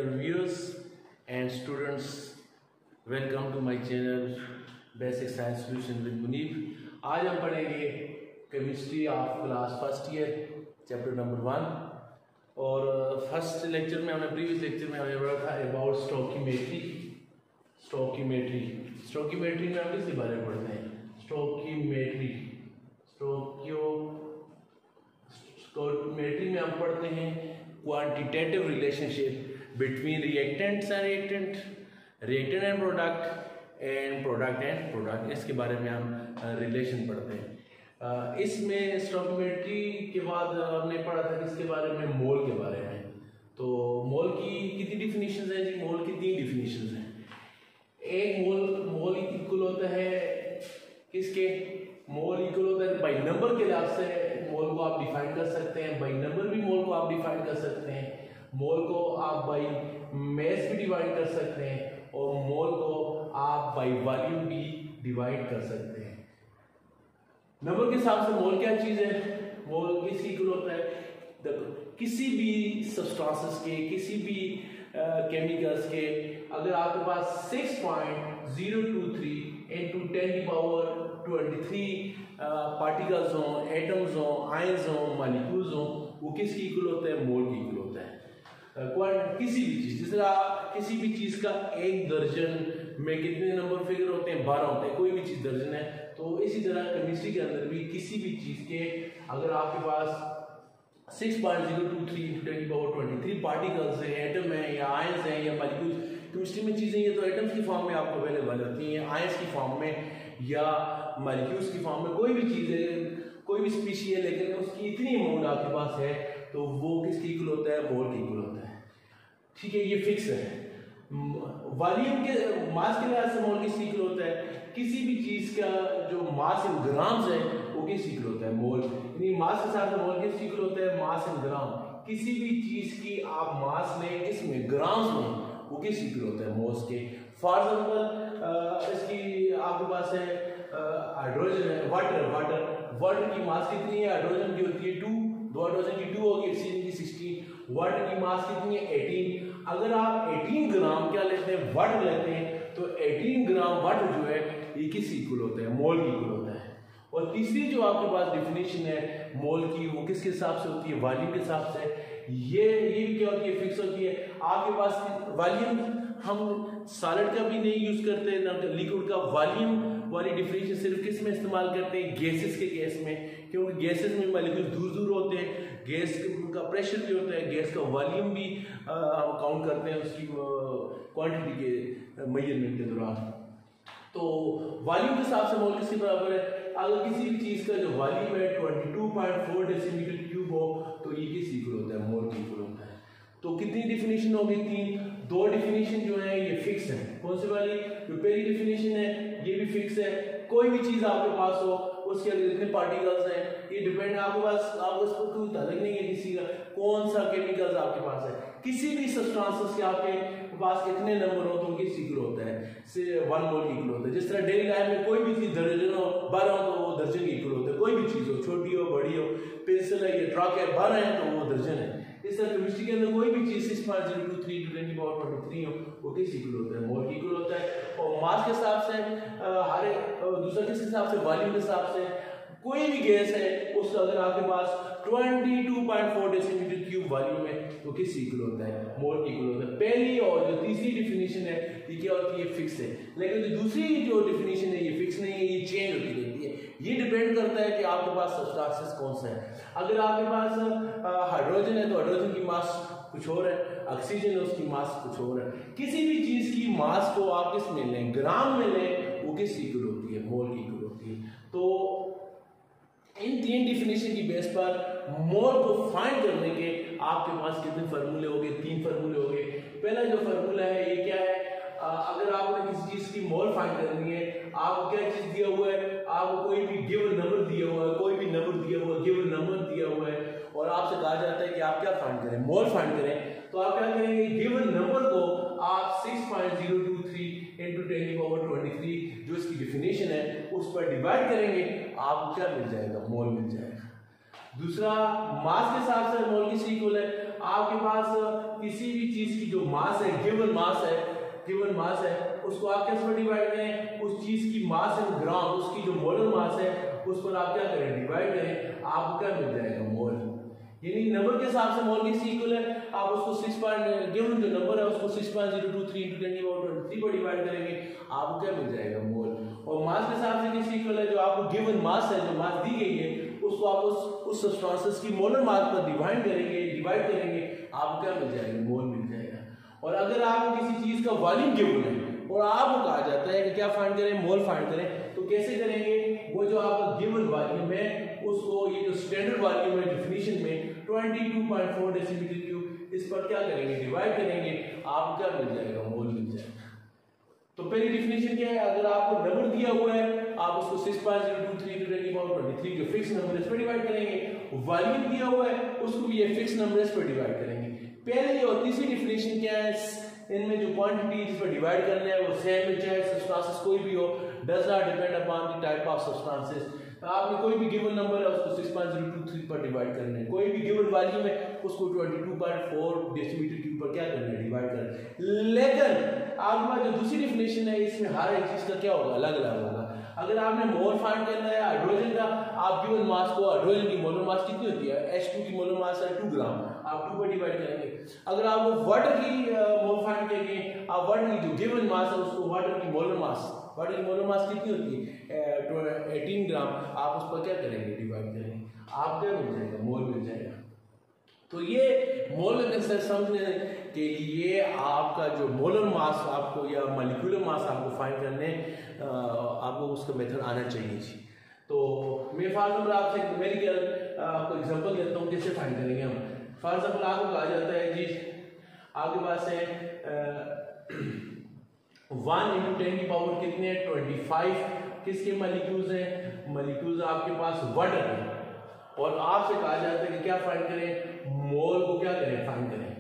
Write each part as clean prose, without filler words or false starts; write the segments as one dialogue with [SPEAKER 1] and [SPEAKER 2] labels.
[SPEAKER 1] dear viewers and students, welcome to my channel Basic Science Solution with Munib। आज हम पढ़ेंगे chemistry of class first year chapter number 1। और first lecture में हमने previous lecture में हमने पढ़ा था अबाउट स्टोकियोमेट्री। स्टोकियोमेट्री में हम किसके बारे में पढ़ते हैं? स्टोकियोमेट्री में हम पढ़ते हैं quantitative relationship between reactants and reactant and product, इसके बारे में हम रिलेशन पढ़ते हैं। इसमें स्टोकियोमेट्री के बाद हमने पढ़ा था किसके बारे में? मोल के बारे में। तो मोल की कितनी डिफिनीशंस हैं जी? मोल की 3 डिफिनीशंस हैं। एक मोल इक्वल होता है किसके? मोल इक्वल होता है बाई नंबर के लिहाज से मोल को आप डिफाइन कर सकते हैं, बाई नंबर भी मोल को आप डिफाइन कर सकते हैं, मोल को आप बाई मैस भी डिवाइड कर सकते हैं और मोल को आप बाई वॉल्यूम भी डिवाइड कर सकते हैं। नंबर के हिसाब से मोल क्या चीज है? मोल किस इक्वल होता है? किसी भी सब्सटेंसेस के, किसी भी केमिकल्स के अगर आपके पास 6.023 into 10⁻23 पार्टिकल्स हों, एटम्स हों, आयंस हों, मॉलिक्यूल्स हों, वो किसकी इक्वल होता है? मोल की इक्वल होता है। किसी भी चीज, जिस तरह किसी भी चीज का एक दर्जन में कितने नंबर फिगर होते हैं? 12 होते हैं। कोई भी चीज दर्जन है, तो इसी तरह केमिस्ट्री के अंदर भी किसी भी चीज के अगर आपके पास 6.023 into 10⁻23 पार्टिकल्स हैं, एटम है या आयंस हैं या मॉलिक्यूल्स, केमिस्ट्री में चीजें ये तो एटम्स की फॉर्म में आपको अवेलेबल होती हैं, आयंस की फॉर्म में या मॉलिक्यूल्स की फॉर्म में। कोई भी चीज है, कोई भी स्पीशी है, लेकिन उसकी इतनी अमाउंट आपके पास है तो वो किसकी इक्वल होता है? मोल की इक्वल होता है। ठीक है, ये फिक्स है। वॉल्यूम के मास के लिहाज से मोल किसकी इक्वल होता है? किसी भी चीज का जो मास इन ग्राम्स है वो किसकी इक्वल होता है? मोल। यानी मास के साथ मोल किसकी इक्वल होता है? मास इन ग्राम। किसी भी चीज की आप मास लें इसमें ग्राम्स में, वो किसकी इक्वल होता है? मोल्स के। फॉर एग्जाम्पल इसकी आपके पास है हाइड्रोजन है, वाटर की मास कितनी है? हाइड्रोजन की होती है 2, 2 हाइड्रोजन की 2 होगी, ऑक्सीजन की 16। वाटर की मास कितनी है? 18। अगर आप 18 ग्राम क्या लेते हैं? वाटर लेते हैं, तो 18 ग्राम वाटर जो है ये किसकी इक्वल होता है? मोल की इक्वल होता है। और तीसरी जो आपके पास डेफिनेशन है मोल की, वो किसके हिसाब से होती है? वॉल्यूम के हिसाब से। ये क्या होती है? फिक्स होती है। आपके पास वॉल्यूम हम सॉलिड का भी नहीं यूज करते ना लिक्विड का। वॉल्यूम वाली डिफिनेशन सिर्फ किस में इस्तेमाल करते हैं? गैसेस के केस में, क्योंकि गैसेस में मॉलिक्यूल दूर होते हैं, गैस का प्रेशर भी होता है, गैस का वॉल्यूम भी हम काउंट करते हैं उसकी क्वांटिटी के मेजरमेंट के दौरान। तो वॉल्यूम के हिसाब से मोल किसके बराबर है? अगर किसी भी चीज का जो वॉल्यूम है 22.4 डेसीमीटर क्यूब हो तो ये किस इक्वल होता है? मोल की इक्वल होता है। तो कितनी डिफिनेशन होगी? 3। 2 डिफिनेशन जो है ये फिक्स है। कौन सी वाली? जो पहली डिफिनेशन है ये भी फिक्स है। कोई भी चीज आपके पास हो उसके अंदर कितने पार्टिकल्स हैं ये डिपेंड है आपके पास, आपको उसको कोई ताल्लुक नहीं है किसी का कौन सा केमिकल्स आपके पास है। किसी भी सब्सटेंसेस के आपके पास कितने नंबर हो तो उनकी इक्वल होता है, 1 मोल की इक्वल होता है। जिस तरह डेली लाइफ में कोई भी चीज दर्जन हो, 12 हो तो वो दर्जन की इक्वल होता है। कोई भी चीज हो, छोटी हो बड़ी हो, पेंसिल है या ट्रक है, 12 है तो वो दर्जन है। इस तरह केमिस्ट्री के अंदर कोई भी चीज 6.023 into 10⁻23 हो वो किस इक्वल होता है? मोल की इक्वल होता है। और मास के हिसाब से दूसरा किस हिसाब से? वॉल्यूम के हिसाब से। कोई भी गैस है उसका अगर आपके पास 22.4 डेसीमीटर क्यूब वॉल्यूम है तो किस इक्वल होता है? मोल की इक्वल होता है। पहली और जो तीसरी डिफिनेशन है ये क्या होती है? फिक्स है। लेकिन जो दूसरी जो डिफिनेशन है ये फिक्स नहीं है, ये चेंज होती रहती है। ये डिपेंड करता है कि आपके पास सब्सटेंसेस कौन सा है। अगर आपके पास हाइड्रोजन है तो हाइड्रोजन की मास कुछ और है, ऑक्सीजन है उसकी मास कुछ और है। किसी भी चीज की मास को आप किस में लें? ग्राम में लें, वो किस इक्वल होती है? मोल की इक्वल होती है। तो इन 3 डिफिनेशन की बेस पर मोल को फाइंड करने के आपके पास कितने फार्मूले हो गए? 3 फार्मूले हो गए। पहला जो फार्मूला है ये क्या है? अगर आपने किसी चीज की मोल फाइंड करनी है, आपको क्या चीज दिया हुआ है? आपको कोई भी गिवन नंबर दिया हुआ है, कोई भी नंबर दिया हुआ है, गिवन नंबर दिया हुआ है और आपसे कहा जाता है कि आप क्या फाइंड करें? मोल फाइंड करें। तो आप क्या करेंगे? गिवन नंबर को आप 6.023 into 10⁻23 जो इसकी डिफिनेशन है उस पर डिवाइड करेंगे, आपको क्या मिल जाएगा? मोल मिल जाएगा। दूसरा, मास के हिसाब से मोल किस इक्वल है? आपके पास किसी भी चीज की जो मास है, गिवन मास है, उसको आप कैसे डिवाइड करें, उस चीज की मास इन ग्राम, उसकी जो मोलर मास है उस पर आप क्या करें, डिवाइड करें, आपको क्या मिल जाएगा, मोल। यानी नंबर के हिसाब से मोल किससे इक्वल है, आप उसको 6 पॉइंट गिवन जो नंबर है उसको 6.023 × 10⁻³ पर डिवाइड करेंगे, आपको क्या मिल जाएगा, मोल। और मास के हिसाब से किससे इक्वल है, जो आपको गिवन मास है, जो मास दी गई है, उसको आप उस सब्सटेंस की मोलर मास पर डिवाइड करेंगे, आपको क्या मिल जाएगा, मोल मिल जाएगा। और अगर आपको किसी चीज का वॉल्यूम गिवन है और आपको कहा जाता है कि क्या फाइंड करें, मोल फाइंड करें, तो कैसे करेंगे, वो जो आपका गिवन वॉल्यूम है उसको ये जो स्टैंडर्ड वॉल्यूम है डेफिनेशन में 22.4 डेसीमीटर क्यूब, इस पर क्या करेंगे, डिवाइड करेंगे, आपको क्या मिल जाएगा, मोल मिल जाएगा। तो पहली डेफिनेशन क्या है, अगर आपको नंबर दिया हुआ है आप उसको 6.023 × 10⁻23 जो फिक्स नंबर है इस पर डिवाइड करेंगे, वॉल्यूम दिया हुआ है उसको भी ये फिक्स नंबर इस पर डिवाइड करेंगे। पहले और तीसरी डेफिनेशन क्या है, इनमें जो क्वांटिटी जिस पर डिवाइड करना है वो सेम है, चाहे सब्सटेंसेस कोई भी हो, does not depend upon the type of substances. आपने कोई भी गिवन नंबर है उसको 6.023 पर डिवाइड करना है, कोई भी गिवन वॉल्यूम है उसको 22.4 डेसीमीटर क्यूब पर क्या करना है, डिवाइड करना है। लेकिन आपके पास जो दूसरी डेफिनेशन है इसमें हर एक चीज का क्या होगा, अलग अलग होगा। अगर आपने मोल फाइंड करना है हाइड्रोजन का, आप गिवन मास को, हाइड्रोजन की मोलर मास कितनी होती है, H2 की मोलर मास है 2 ग्राम, आप 2 पर डिवाइड करेंगे। अगर आपको वाटर की मोल फाइंड करनी है, आप वाटर की जो गिवन मास है उसको वाटर की मोलर मास कितनी होती है 18 ग्राम, आप उस पर क्या करेंगे, डिवाइड करेंगे, आप क्या मिल जाएगा, मोल मिल जाएगा। तो ये मोल का कंसेप्ट समझने के लिए आपका जो मोलर मास आपको या मॉलिक्यूलर मास आपको फाइंड करने आपको उसका मेथड आना चाहिए जी। तो मैं फॉर एग्जांपल आपसे आपको एग्जांपल देता हूँ कैसे फाइंड करेंगे हम। फॉर एग्जांपल आपको कहा जाता है जी, आपके पास है 1 × 10⁻⁻⁴ कितने हैं, 25 किसके मॉलिक्यूल्स हैं, मॉलिक्यूल्स आपके पास वाटर है, और आपसे कहा जाता है कि क्या फाइंड करें, मोल को क्या करें, फाइंड करें।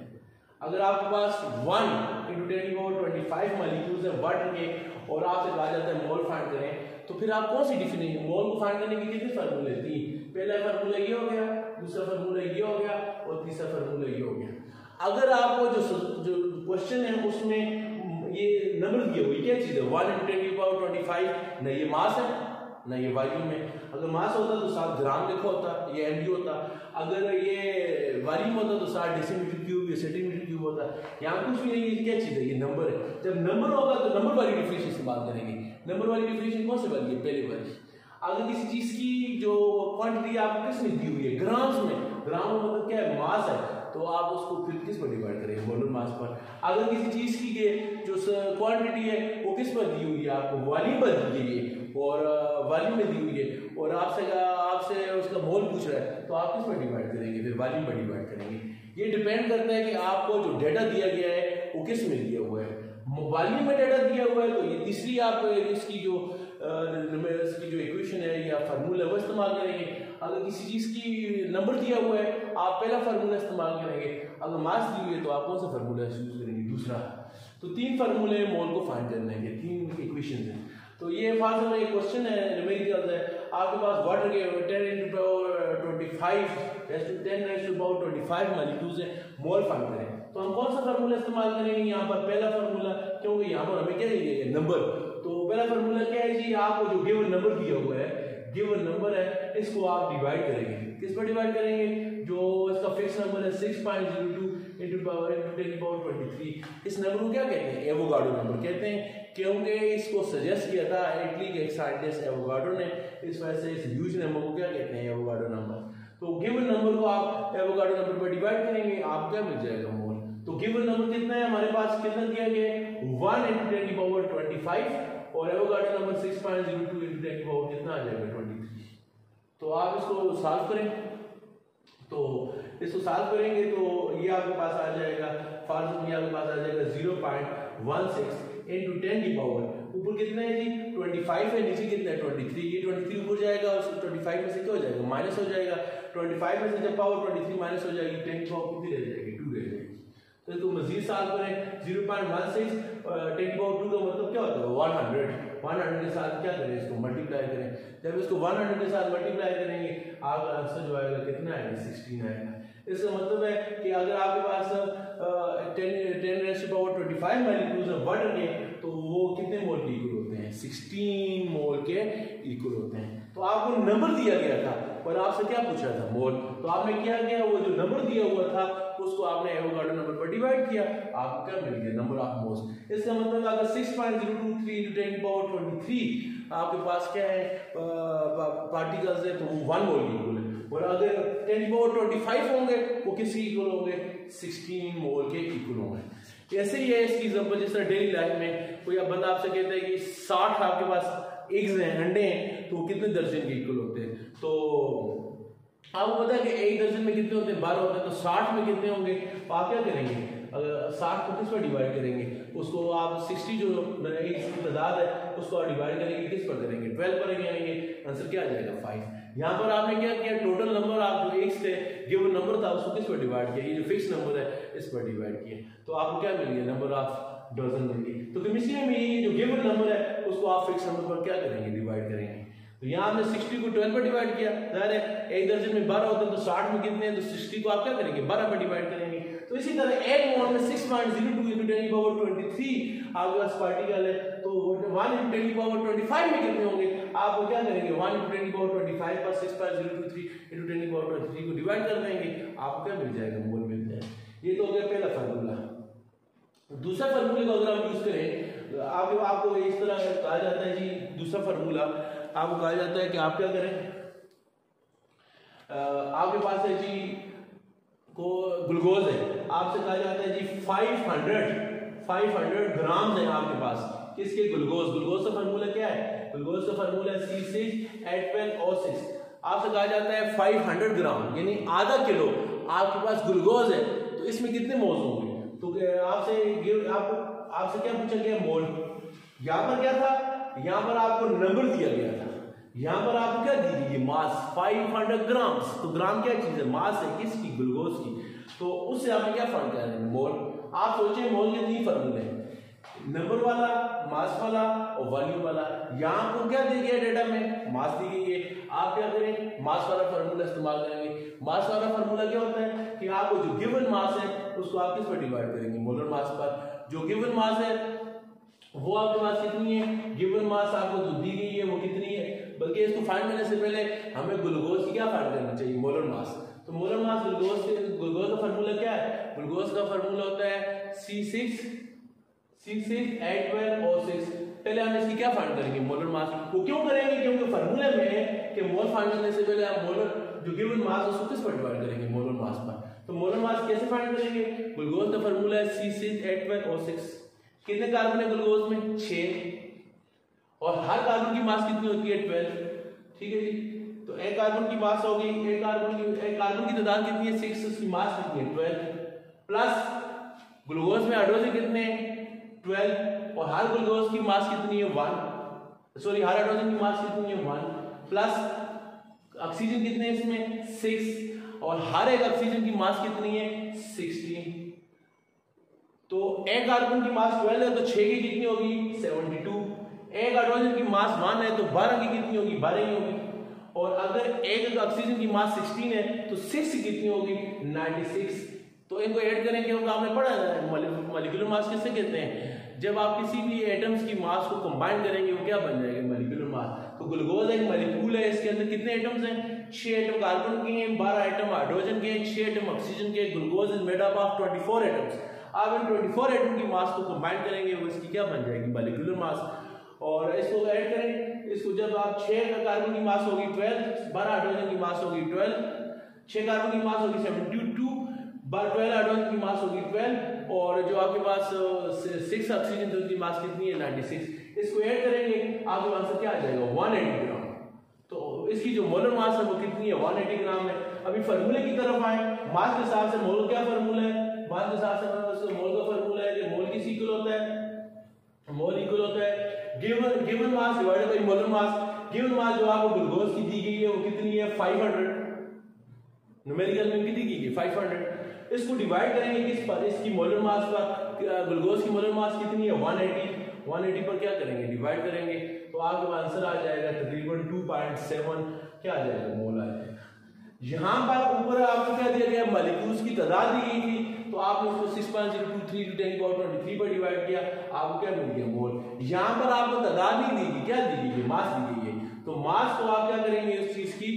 [SPEAKER 1] अगर आपके पास 1 × 10⁻25 मॉलिक्यूल्स है वाटर के और आपसे कहा जाता है मोल फाइंड करें, तो फिर आप कौन सी डेफिनेशन, मोल को फाइंड करने के कितने फार्मूले, 3। पहला फार्मूला ये हो गया, दूसरा फार्मूला ये हो गया और तीसरा फार्मूला ये हो गया। अगर आपको जो क्वेश्चन है उसमें ये नंबर दिए हुए, क्या चीज है, 1 × 10⁻25, न ये मास है ना ये वॉल्यूम है। अगर मास होता तो 7 ग्राम लिखा होता, ये एमजी होता। अगर ये वॉल्यूम होता तो 7 डेसीमीटर क्यूब या सेंटीमीटर क्यूब होता। यहाँ कुछ भी नहीं, ये क्या चीज़ है, ये नंबर है। जब नंबर होगा तो नंबर वाली डेफिनेशन इस्तेमाल करेंगे। नंबर वाली डेफिनेशन कौन सी वाली है, पहले वाली। अगर किसी चीज की जो क्वांटिटी आपको किस में दी हुई है, ग्राम्स में, ग्राम मतलब क्या है, मास है, तो आप उसको फिर किस पर डिवाइड करेंगे, मोलर मास पर। अगर किसी चीज की जो क्वांटिटी है वो किस पर दी हुई है, आपको वॉल्यूम पर दी गई है और वॉल्यूम में दी हुई है, और आपसे उसका मोल पूछ रहा है, तो आप किस पर डिवाइड करेंगे, फिर वॉल्यूम पर डिवाइड करेंगे। ये डिपेंड करता है कि आपको जो डेटा दिया गया है वो किस में दिया हुआ है। वॉल्यूम में डेटा दिया हुआ है तो ये तीसरी आप इसकी जो इक्वेशन है या फार्मूला है वो इस्तेमाल करेंगे। अगर किसी चीज की नंबर दिया हुआ है आप पहला फार्मूला इस्तेमाल करेंगे। अगर मास दी हुई है तो आप कौन सा फार्मूला यूज करेंगे, दूसरा। तो 3 फार्मूले मोल को फाइंड करने के, 3 इक्वेशन है। तो ये फार्मूला एक क्वेश्चन है, न्यूमेरिकल है। आपके पास वाटर के 10⁻25 मॉलिक्यूल्स है, मोल फाइंड करें। तो हम कौन सा फार्मूला इस्तेमाल करेंगे यहाँ पर, पहला फार्मूला, क्योंकि यहाँ पर हमें क्या है, नंबर। तो पहला फार्मूला क्या है जी, आपको जो गिवन नंबर दिया हुआ है, गिवन नंबर है, इसको आप डिवाइड करेंगे। किस पर डिवाइड करेंगे, जो इसका फिक्स नंबर है 6.02 × 10⁻23। इस नंबर को क्या कहते हैं, एवोगाड्रो नंबर कहते हैं, क्योंकि इसको सजेस्ट किया था इटली के एक साइंटिस्ट एवोगाड्रो ने। इस वजह से इस ह्यूज नंबर को क्या कहते हैं, एवोगाड्रो नंबर। तो गिवन नंबर को आप एवोगाड्रो नंबर पर डिवाइड करेंगे, आप क्या मिल जाएगा, मोल। तो गिवन नंबर कितना है हमारे पास, कितना दिया गया है, 1 × 10⁻25 और एवोगाड्रो नंबर 6.02 × 10⁻, कितना आ जाएगा, 23। तो आप इसको सॉल्व करें, तो इसको सॉल्व करेंगे तो ये आपके पास आ जाएगा, फार्मूला ये आपके पास आ जाएगा 0.16 × 10⁻, ऊपर कितना है जी, 25 है, नीचे कितना है, 23। ये 23 ऊपर जाएगा और 25 में से क्या हो जाएगा, माइनस हो जाएगा। 25 में से जब पावर 23 माइनस हो जाएगी, 10⁻ कितनी रह जाएगी, 2 रह जाएगी। तो इसको मजीद सॉल्व करें, 0.16 10⁻2 का मतलब क्या होता है, 100 के साथ क्या करें, इसको मल्टीप्लाई करें। जब इसको 100 के साथ मल्टीप्लाई करेंगे आपका आंसर जो आएगा कितना आएगा, 16 आएगा। इसका मतलब है कि अगर आपके पास 10⁻25 मालिक्यूल्स ऑफ वाटर के, तो वो कितने मोल के इक्वल होते हैं? 16 मोल के इक्वल होते हैं। तो आपको नंबर दिया गया था पर आपसे क्या पूछा था? मोल। तो आपने क्या किया, वो जो नंबर दिया हुआ था उसको आपने एवोगाड्रो नंबर पर डिवाइड किया, आपको क्या मिल गया? Number of moles. इसका मतलब अगर 6.023 × 10⁻23 आपके पास क्या है पार्टिकल्स है, तो वो 1 मोल की इक्वल है। और अगर 10⁻25 होंगे वो किसके इक्वल होंगे? 16 मोल के इक्वल होंगे। ऐसे ही है इसकी एग्जांपल, जिस तरह डेली लाइफ में कोई बंदा आपसे कहता है कि 60 आपके पास एग्स हैं, अंडे हैं, तो कितने दर्जन के इक्वल होते हैं? तो आपको पता है कि एक दर्जन में कितने होते हैं? 12 होते हैं। तो 60 में कितने होंगे? तो आप क्या करेंगे? अगर 60 को किस पर डिवाइड करेंगे? उसको आप 60 जो एग्स की तादाद है उसको आप डिवाइड करेंगे किस पर करेंगे? 12 पर करेंगे। आंसर क्या आ जाएगा? 5। यहाँ पर आपने क्या किया? टोटल नंबर आप जो एग्स थे, गिवन नंबर था, उसको किस पर डिवाइड किया? ये जो फिक्स नंबर है इस पर डिवाइड किया, तो आपको क्या मिल गया? नंबर ऑफ डजन मिल गई। तो केमिस्ट्री में ये जो गिवन नंबर है उसको आप फिक्स नंबर पर क्या करेंगे? डिवाइड करेंगे। तो यहाँ हमने 60 को 12 पर डिवाइड किया, जाहिर है एक दर्जन में 12 होते हैं, तो 60 में कितने हैं? तो 60 को आप क्या करेंगे? 12 पर डिवाइड करेंगे। तो इसी तरह एक मोल में 6.02 × 10⁻23 आपके पास पार्टिकल है, तो 1 × 10⁻25 में कितने होंगे? आप क्या करेंगे? 1 × 10⁻25 पर 6.023 × 10⁻23 को डिवाइड कर देंगे, आपको क्या मिल जाएगा? मोल मिल जाएगा। ये तो हो गया पहला फार्मूला। दूसरा फार्मूले को अगर हम यूज करें तो आपको इस तरह कहा जाता है जी, दूसरा फार्मूला आपको कहा जाता है कि आप क्या करें, आपके पास है जी को ग्लूकोज है, आपसे कहा जाता है जी 500 ग्राम है आपके पास किसके? ग्लूकोज। ग्लूकोज का फार्मूला क्या है? ग्लूकोज का फार्मूला है C6H12O6। आपसे कहा जाता है 500 ग्राम यानी आधा किलो आपके पास ग्लूकोज है, तो इसमें कितने मोल्स होंगे? तो आपसे क्या पूछा गया? मोल। यहाँ पर क्या था? यहाँ पर आपको नंबर दिया गया था, यहाँ पर आपको क्या दी गई? मास 500 ग्राम। तो ग्राम क्या चीज है? मास है किसकी? ग्लूकोज की। तो उससे आपने क्या फर्क कर रहे हैं? मोल। आप सोचिए मोल के 3 फार्मूले हैं, नंबर वाला, मास वाला और वॉल्यूम वाला। यहाँ आपको क्या दिया गया? डेटा में मास दी गई है, आप क्या करें? मास वाला फार्मूला इस्तेमाल करेंगे। मास वाला फार्मूला क्या होता है कि आपको जो गिवन मास है उसको आप किस पर डिवाइड करेंगे? मोलर मास पर। जो गिवन मास है वो आपके पास कितनी है? गिवन मास आपको जो दी गई है वो कितनी है? बल्कि इसको फाइंड करने से पहले हमें ग्लूकोज की क्या फाइंड करना चाहिए? Molar mass. तो मोलर मास ग्लूकोज का फार्मूला क्या है? ग्लूकोज का फार्मूला होता है C6H12O6। पहले हम इसकी क्या फाइंड करेंगे? Molar mass. वो क्यों करेंगे? क्योंकि फार्मूले में है कि मोल फाइंड करने से पहले हम मोलर जो गिवन मास उसको किस पर डिवाइड करेंगे? मोलर मास पर। तो मोलर मास कैसे फाइंड करेंगे? ग्लूकोज का फार्मूला है C6H12O6। कितने कार्बन है ग्लूकोज में? 6। और हर कार्बन की मास कितनी होती है? 12। ठीक है जी। तो एक कार्बन की मास होगी, एक कार्बन की तादाद कितनी है? 6। उसकी मास कितनी है? 12। प्लस ग्लूकोज में हाइड्रोजन कितने हैं? 12। और हर ग्लूकोज की मास कितनी है? 1। सॉरी, हर हाइड्रोजन की मास कितनी है? 1। प्लस ऑक्सीजन कितने हैं इसमें? 6। और हर एक ऑक्सीजन की मास कितनी है? 16। तो एक कार्बन की मास 12 है तो 6 की कितनी होगी? 72। एक हाइड्रोजन की मास 1 है तो 12 की कितनी होगी? 12 ही होगी। और अगर एक ऑक्सीजन की मास 16 है तो 6 की कितनी होगी? 96। तो इनको ऐड करें क्योंकि आपने पढ़ा है मॉलिक्यूलर मास किसे कहते हैं? जब आप किसी भी एटम्स की मास को कंबाइन करेंगे वो क्या बन जाएगा? Molecular mass. तो ग्लूकोज एक मॉलिक्यूल है, इसके अंदर कितने एटम्स हैं? 6 एटम कार्बन के हैं, 12 एटम हाइड्रोजन के हैं, 6 एटम ऑक्सीजन के। Glucose is made up of 24 atoms. आप इन 24 एटम की मास को कंबाइन करेंगे वो इसकी क्या बन जाएगी? Molecular mass. और इसको ऐड करें, इसको जब आप 6 कार्बन की मास होगी 12, 12 हाइड्रोजन की मास होगी 12, 6 कार्बन की मास होगी 72, 12 हाइड्रोजन की मास होगी 12, और जो आपके पास 6 ऑक्सीजन तो उसकी मास कितनी है? 96। इसको ऐड करेंगे आपके आंसर क्या आ जाएगा? 180 ग्राम। तो इसकी जो मोलर मास है वो कितनी है? 180 ग्राम है। अभी फार्मूले की तरफ आए, मास के हिसाब से मोल क्या फार्मूला है? मास के हिसाब से मोल का फार्मूला है कि मोल किस इक्वल होता है? मोल इक्वल होता है given mass divided by molar mass. Given mass जो आपको ग्लूकोज की दी गई है वो कितनी है? 500। न्यूमेरिकल में कितनी दी गई? 500। इसको डिवाइड करेंगे किस पर? इसकी मोलर मास पर। ग्लूकोज की मोलर मास कितनी है? 180 पर क्या करेंगे? डिवाइड करेंगे, तो आपका आंसर आ जाएगा तकरीबन 2.7 क्या आ जाएगा? मोल आ जाएगा। यहाँ पर ऊपर आपको क्या दिया गया, मॉलिक्यूल्स की तादाद दी गई थी, तो आपने उसको 6.023 × 10⁻23 पर डिवाइड किया, आपको क्या मिल गया, मोल। यहाँ पर आपको तादाद नहीं दी गई, क्या दी गई, मास दी गई है, तो मास को आप क्या करेंगे, उस चीज की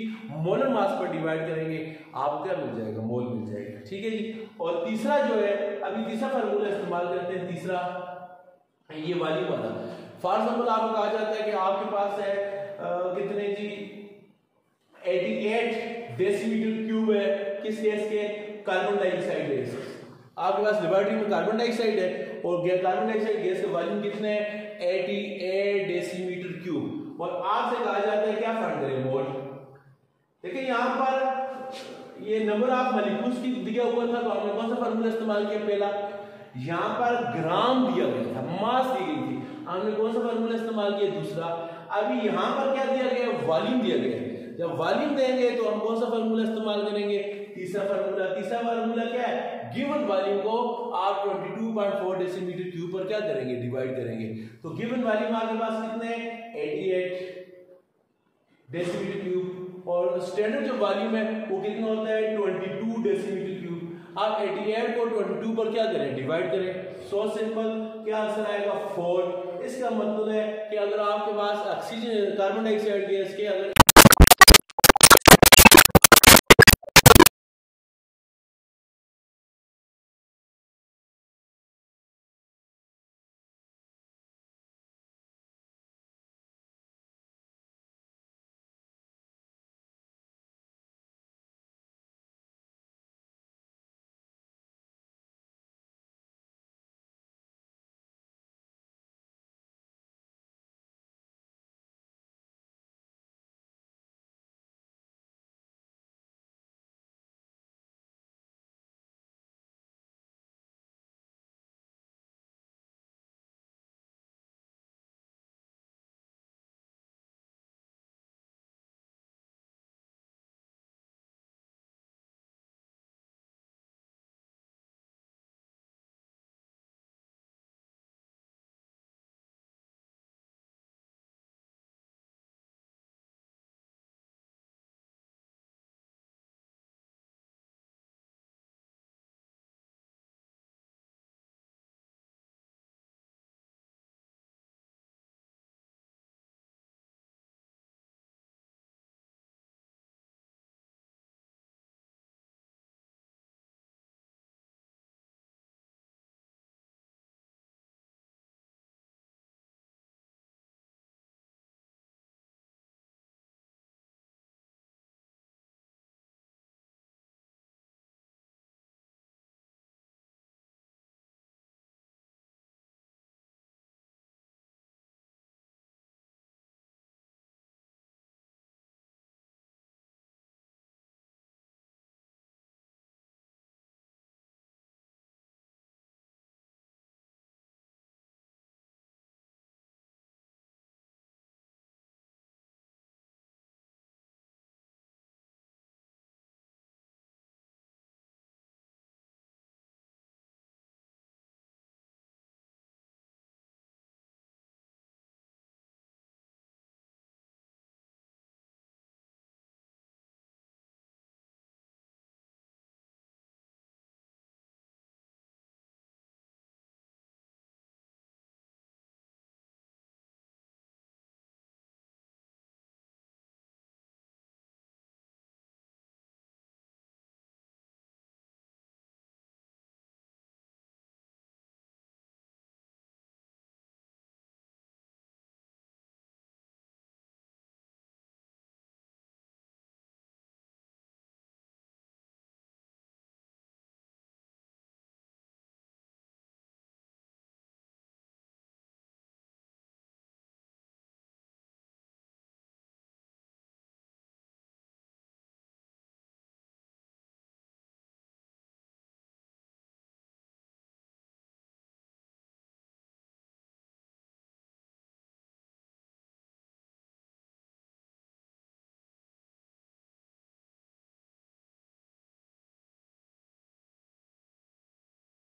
[SPEAKER 1] मोलर मास पर डिवाइड करेंगे, आपको क्या मिल जाएगा, मोल मिल जाएगा। ठीक है जी। और तीसरा जो है, अभी तीसरा फार्मूला इस्तेमाल करते हैं, तीसरा ये वॉल्यूम वाला। फॉर एग्जाम्पल आपको कहा जाता है कि आपके पास है कितने जी, 88 डेसीमीटर क्यूब है, किस गैस के, कार्बन डाइऑक्साइड गैस। आपके पास लेबोरेटरी में कार्बन डाइऑक्साइड है और कार्बन डाइऑक्साइड गैस के वॉल्यूम कितने हैं, 88 डेसीमीटर क्यूब, और आपसे कहा जाता है क्या फाइंड करें, मोल। देखिए यहाँ पर ये नंबर ऑफ मॉलिक्यूल्स की दिया हुआ था, तो हमने कौन सा फार्मूला इस्तेमाल किया, पहला। यहाँ पर ग्राम दिया गया था, मास दी गई थी, हमने कौन सा फार्मूला इस्तेमाल किया, दूसरा। अभी यहाँ पर क्या दिया गया, वॉल्यूम दिया गया। जब वॉल्यूम देंगे तो हम कौन सा फार्मूला इस्तेमाल करेंगे, तीसरा फार्मूला। तीसरा फार्मूला क्या है, गिवन वॉल्यूम को आप 22.4 डेसीमीटर क्यूब पर क्या करेंगे, डिवाइड करेंगे। तो गिवन वॉल्यूम आपके पास कितने, 88 डेसीमीटर क्यूब, और स्टैंडर्ड जो वॉल्यूम है वो कितना होता है, 22 डेसीमीटर क्यूब। आप 88 को 22 पर क्या करें, डिवाइड करें, सो सिंपल, क्या आंसर आएगा, 4। इसका मतलब है कि अगर आपके पास ऑक्सीजन, कार्बन डाइऑक्साइड गैस के अगर